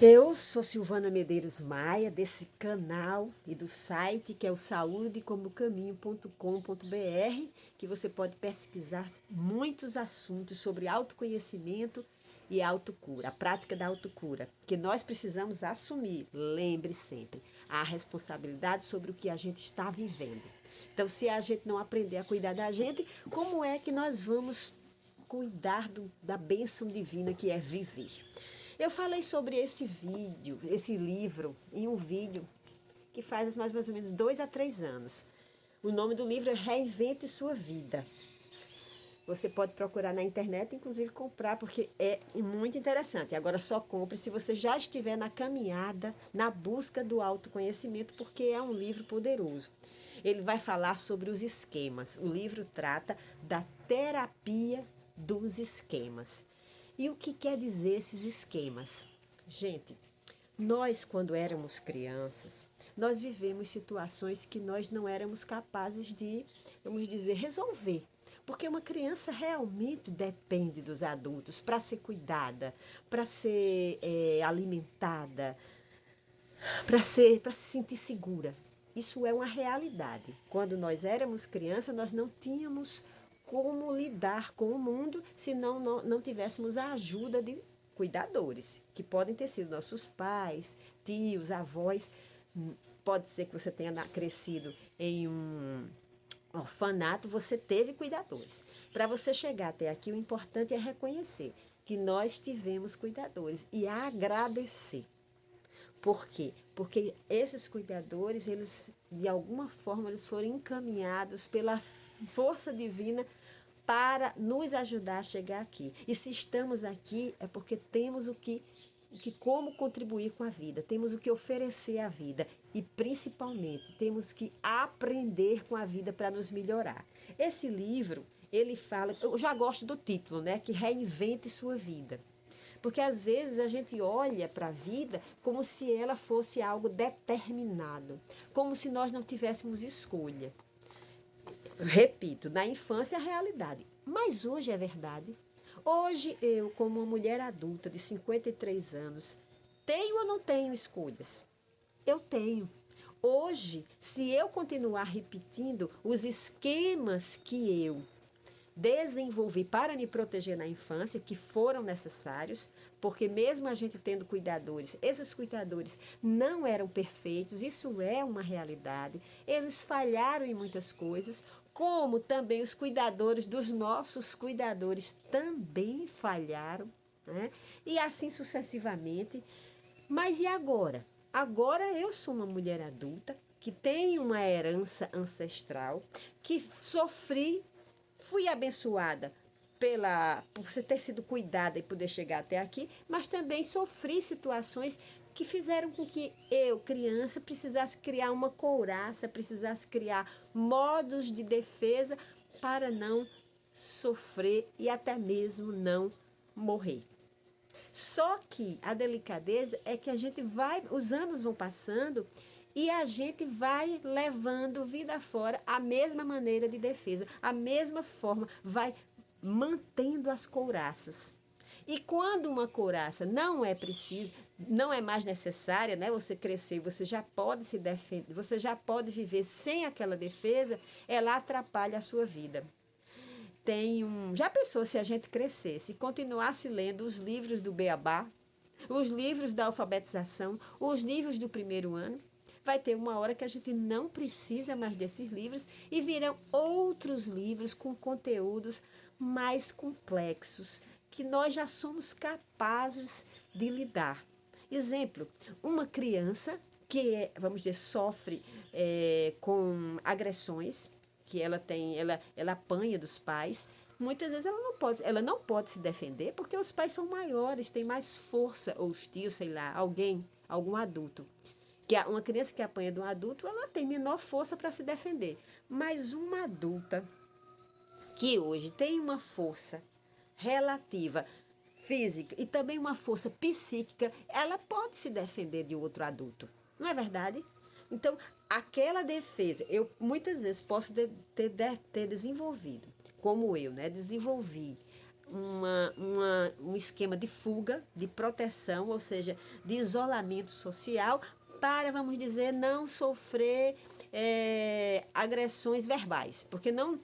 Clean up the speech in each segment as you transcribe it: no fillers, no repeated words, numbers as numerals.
Eu sou Silvana Medeiros Maia, desse canal e do site que é o saudecomocaminho.com.br, que você pode pesquisar muitos assuntos sobre autoconhecimento e autocura, a prática da autocura, que nós precisamos assumir, lembre sempre, a responsabilidade sobre o que a gente está vivendo. Então, se a gente não aprender a cuidar da gente, como é que nós vamos cuidar da bênção divina que é viver? Eu falei sobre esse livro, em um vídeo que faz mais ou menos 2 a 3 anos. O nome do livro é Reinvente Sua Vida. Você pode procurar na internet, inclusive comprar, porque é muito interessante. Agora só compre se você já estiver na caminhada, na busca do autoconhecimento, porque é um livro poderoso. Ele vai falar sobre os esquemas. O livro trata da terapia dos esquemas. E o que quer dizer esses esquemas? Gente, nós quando éramos crianças, nós vivemos situações que nós não éramos capazes de, vamos dizer, resolver. Porque uma criança realmente depende dos adultos para ser cuidada, para ser alimentada, para se sentir segura. Isso é uma realidade. Quando nós éramos crianças, nós não tínhamos como lidar com o mundo se não tivéssemos a ajuda de cuidadores, que podem ter sido nossos pais, tios, avós. Pode ser que você tenha crescido em um orfanato, você teve cuidadores. Para você chegar até aqui, o importante é reconhecer que nós tivemos cuidadores e agradecer. Por quê? Porque esses cuidadores, eles de alguma forma eles foram encaminhados pela força divina para nos ajudar a chegar aqui. E se estamos aqui é porque temos como contribuir com a vida, temos o que oferecer à vida e principalmente temos que aprender com a vida para nos melhorar. Esse livro, ele fala, eu já gosto do título, né, que reinvente sua vida. Porque às vezes a gente olha para a vida como se ela fosse algo determinado, como se nós não tivéssemos escolha. Repito, na infância é a realidade, mas hoje é verdade. Hoje eu, como uma mulher adulta de 53 anos, tenho ou não tenho escolhas? Eu tenho. Hoje, se eu continuar repetindo os esquemas que eu desenvolvi para me proteger na infância, que foram necessários, porque mesmo a gente tendo cuidadores, esses cuidadores não eram perfeitos, isso é uma realidade. Eles falharam em muitas coisas, como também os cuidadores dos nossos cuidadores também falharam, né? E assim sucessivamente. Mas e agora? Agora eu sou uma mulher adulta que tem uma herança ancestral, que sofri, fui abençoada por ter sido cuidada e poder chegar até aqui, mas também sofri situações que fizeram com que eu, criança, precisasse criar uma couraça, precisasse criar modos de defesa para não sofrer e até mesmo não morrer. Só que a delicadeza é que a gente vai, os anos vão passando e a gente vai levando vida fora a mesma maneira de defesa, a mesma forma, vai mantendo as couraças. E quando uma couraça não é preciso, não é mais necessária, né? Você crescer, você já pode se defender, você já pode viver sem aquela defesa, ela atrapalha a sua vida. Já pensou se a gente crescesse e continuasse lendo os livros do Beabá, os livros da alfabetização, os livros do primeiro ano? Vai ter uma hora que a gente não precisa mais desses livros e virão outros livros com conteúdos mais complexos, que nós já somos capazes de lidar. Exemplo, uma criança que, vamos dizer, sofre com agressões, que ela apanha dos pais, muitas vezes ela não pode se defender porque os pais são maiores, têm mais força, ou os tios, sei lá, algum adulto. Uma criança que apanha de um adulto, ela tem menor força para se defender. Mas uma adulta que hoje tem uma força relativa física e também uma força psíquica, ela pode se defender de outro adulto. Não é verdade? Então, aquela defesa, eu muitas vezes posso ter desenvolvido, como eu, né? Desenvolvi um esquema de fuga, de proteção, ou seja, de isolamento social, para, vamos dizer, não sofrer agressões verbais. Porque não,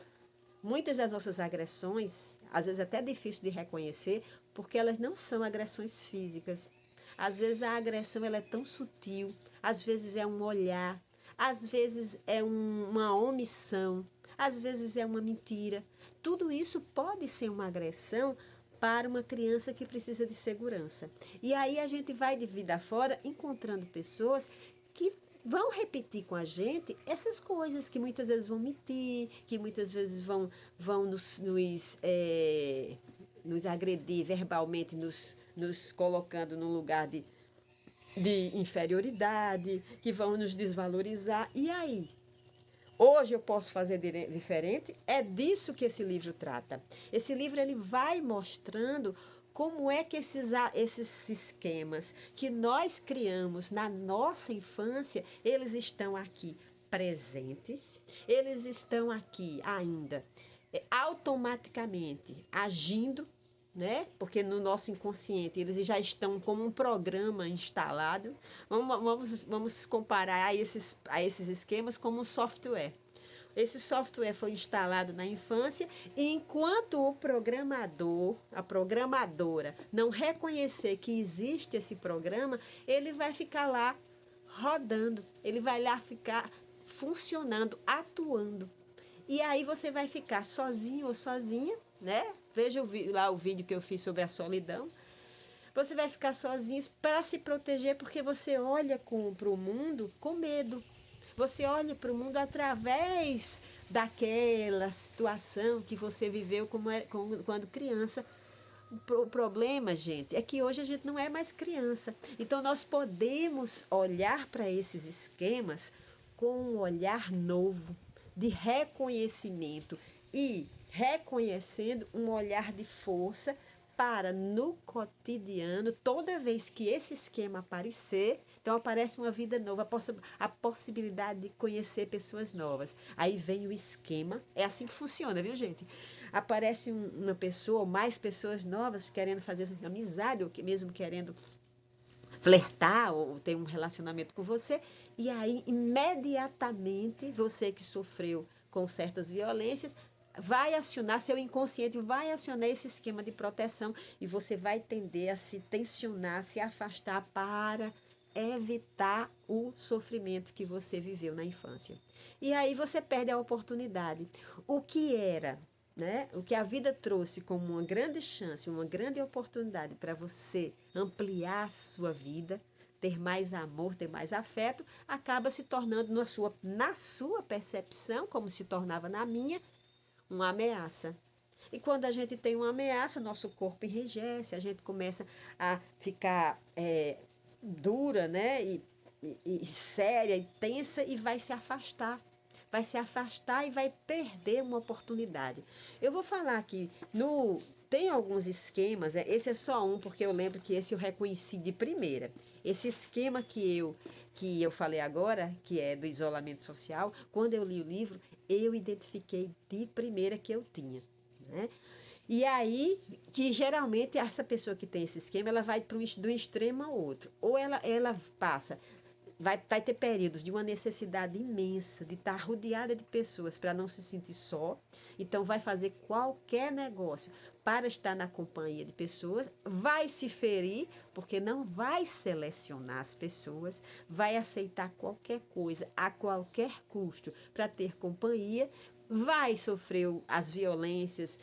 muitas das nossas agressões, às vezes até é difícil de reconhecer, porque elas não são agressões físicas. Às vezes a agressão ela é tão sutil, às vezes é um olhar, às vezes é uma omissão, às vezes é uma mentira. Tudo isso pode ser uma agressão para uma criança que precisa de segurança. E aí a gente vai de vida fora encontrando pessoas que vão repetir com a gente essas coisas, que muitas vezes vão mentir, que muitas vezes vão nos agredir verbalmente, nos colocando num lugar de inferioridade, que vão nos desvalorizar. E aí? Hoje eu posso fazer diferente? É disso que esse livro trata. Esse livro ele vai mostrando como é que esses esquemas que nós criamos na nossa infância, eles estão aqui presentes, eles estão aqui ainda automaticamente agindo, né? Porque no nosso inconsciente eles já estão como um programa instalado. Vamos comparar a esses esquemas como um software. Esse software foi instalado na infância e enquanto o programador, a programadora, não reconhecer que existe esse programa, ele vai ficar lá rodando, ele vai lá ficar funcionando, atuando. E aí você vai ficar sozinho ou sozinha, né? Veja lá o vídeo que eu fiz sobre a solidão. Você vai ficar sozinho para se proteger porque você olha para o mundo com medo. Você olha para o mundo através daquela situação que você viveu quando criança. O problema, gente, é que hoje a gente não é mais criança. Então nós podemos olhar para esses esquemas com um olhar novo, de reconhecimento e reconhecendo um olhar de força para no cotidiano, toda vez que esse esquema aparecer, então aparece uma vida nova, a possibilidade de conhecer pessoas novas. Aí vem o esquema, é assim que funciona, viu gente? Aparece uma pessoa, ou mais pessoas novas querendo fazer amizade, ou mesmo querendo flertar ou ter um relacionamento com você, e aí imediatamente você que sofreu com certas violências vai acionar, seu inconsciente vai acionar esse esquema de proteção e você vai tender a se tensionar, se afastar para evitar o sofrimento que você viveu na infância. E aí você perde a oportunidade. O que era, né? O que a vida trouxe como uma grande chance, uma grande oportunidade para você ampliar a sua vida, ter mais amor, ter mais afeto, acaba se tornando na sua percepção, como se tornava na minha, uma ameaça. E quando a gente tem uma ameaça, nosso corpo enrijece, a gente começa a ficar dura, né? E séria e tensa e vai se afastar. Vai se afastar e vai perder uma oportunidade. Eu vou falar aqui, tem alguns esquemas, esse é só um, porque eu lembro que esse eu reconheci de primeira. Esse esquema que eu falei agora, que é do isolamento social, quando eu li o livro, eu identifiquei de primeira que eu tinha, né? E aí, que geralmente essa pessoa que tem esse esquema, ela vai de um extremo ao outro. Ou ela passa, vai ter períodos de uma necessidade imensa de estar rodeada de pessoas para não se sentir só. Então, vai fazer qualquer negócio para estar na companhia de pessoas, vai se ferir, porque não vai selecionar as pessoas, vai aceitar qualquer coisa a qualquer custo para ter companhia, vai sofrer as violências,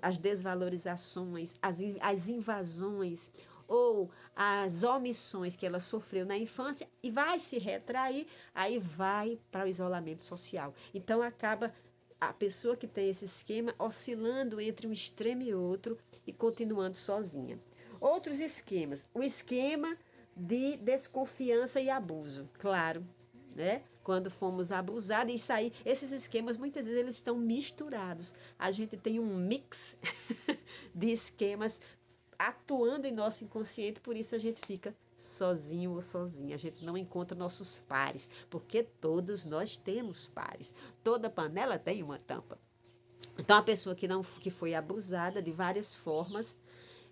as desvalorizações, as invasões ou as omissões que ela sofreu na infância e vai se retrair, aí vai para o isolamento social. Então acaba a pessoa que tem esse esquema oscilando entre um extremo e outro e continuando sozinha. Outros esquemas, o esquema de desconfiança e abuso, claro, né? Quando fomos abusados, isso aí, esses esquemas muitas vezes eles estão misturados. A gente tem um mix de esquemas atuando em nosso inconsciente, por isso a gente fica sozinho ou sozinha. A gente não encontra nossos pares, porque todos nós temos pares. Toda panela tem uma tampa. Então, a pessoa que foi abusada de várias formas,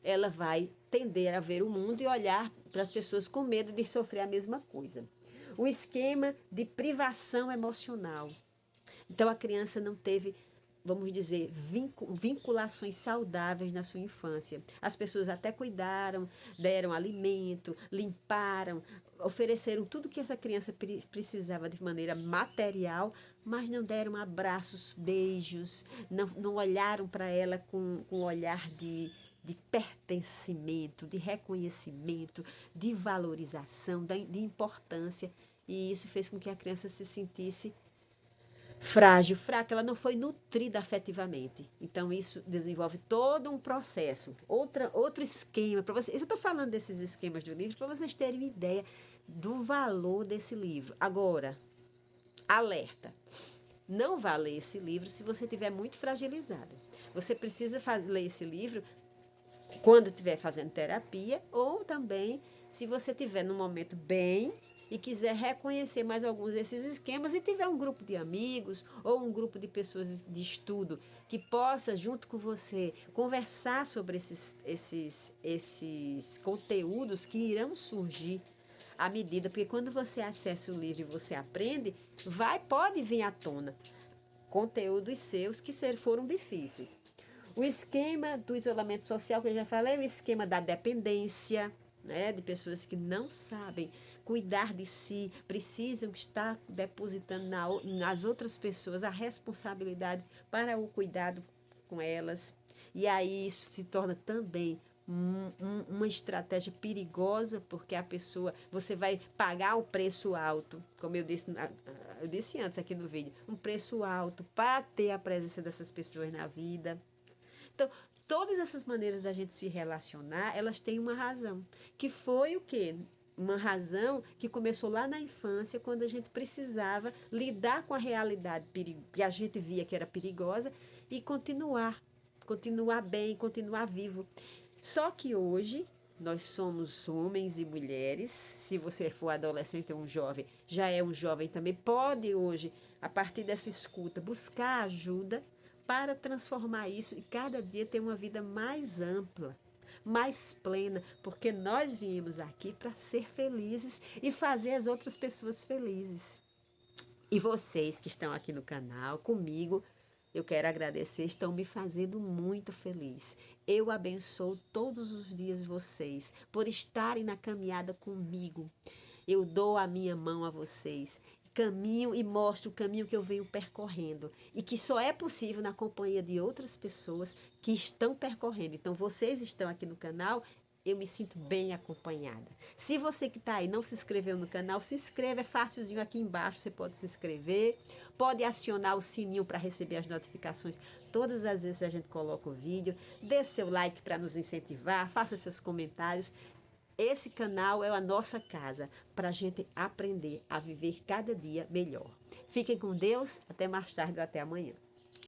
ela vai tender a ver o mundo e olhar para as pessoas com medo de sofrer a mesma coisa. O esquema de privação emocional. Então, a criança não teve, vamos dizer, vinculações saudáveis na sua infância. As pessoas até cuidaram, deram alimento, limparam, ofereceram tudo que essa criança precisava de maneira material, mas não deram abraços, beijos, não olharam para ela com um olhar de pertencimento, de reconhecimento, de valorização, de importância. E isso fez com que a criança se sentisse frágil, fraca, ela não foi nutrida afetivamente. Então, isso desenvolve todo um processo, outro esquema para vocês. Eu estou falando desses esquemas do livro para vocês terem uma ideia do valor desse livro. Agora, alerta. Não vá ler esse livro se você estiver muito fragilizado. Você precisa ler esse livro quando estiver fazendo terapia ou também se você estiver num momento bem e quiser reconhecer mais alguns desses esquemas e tiver um grupo de amigos ou um grupo de pessoas de estudo que possa, junto com você, conversar sobre esses conteúdos que irão surgir à medida, porque quando você acessa o livro e você aprende, pode vir à tona conteúdos seus que foram difíceis. O esquema do isolamento social, que eu já falei, o esquema da dependência, né, de pessoas que não sabem cuidar de si, precisam estar depositando nas outras pessoas a responsabilidade para o cuidado com elas. E aí isso se torna também uma estratégia perigosa, porque você vai pagar um preço alto, como eu disse antes aqui no vídeo, um preço alto para ter a presença dessas pessoas na vida. Então, todas essas maneiras da gente se relacionar, elas têm uma razão, que foi o quê? Uma razão que começou lá na infância, quando a gente precisava lidar com a realidade que a gente via que era perigosa e continuar bem, continuar vivo. Só que hoje nós somos homens e mulheres. Se você for adolescente ou um jovem, já é um jovem também, pode hoje, a partir dessa escuta, buscar ajuda para transformar isso e cada dia ter uma vida mais ampla, mais plena, porque nós viemos aqui para ser felizes e fazer as outras pessoas felizes. E vocês que estão aqui no canal comigo, eu quero agradecer, estão me fazendo muito feliz. Eu abençoo todos os dias vocês por estarem na caminhada comigo. Eu dou a minha mão a vocês, caminho e mostro o caminho que eu venho percorrendo e que só é possível na companhia de outras pessoas que estão percorrendo. Então, vocês estão aqui no canal, eu me sinto bem acompanhada. Se você que está aí não se inscreveu no canal, se inscreva, é fácilzinho aqui embaixo, você pode se inscrever, pode acionar o sininho para receber as notificações todas as vezes que a gente coloca o vídeo, dê seu like para nos incentivar, faça seus comentários. Esse canal é a nossa casa para a gente aprender a viver cada dia melhor. Fiquem com Deus, até mais tarde ou até amanhã.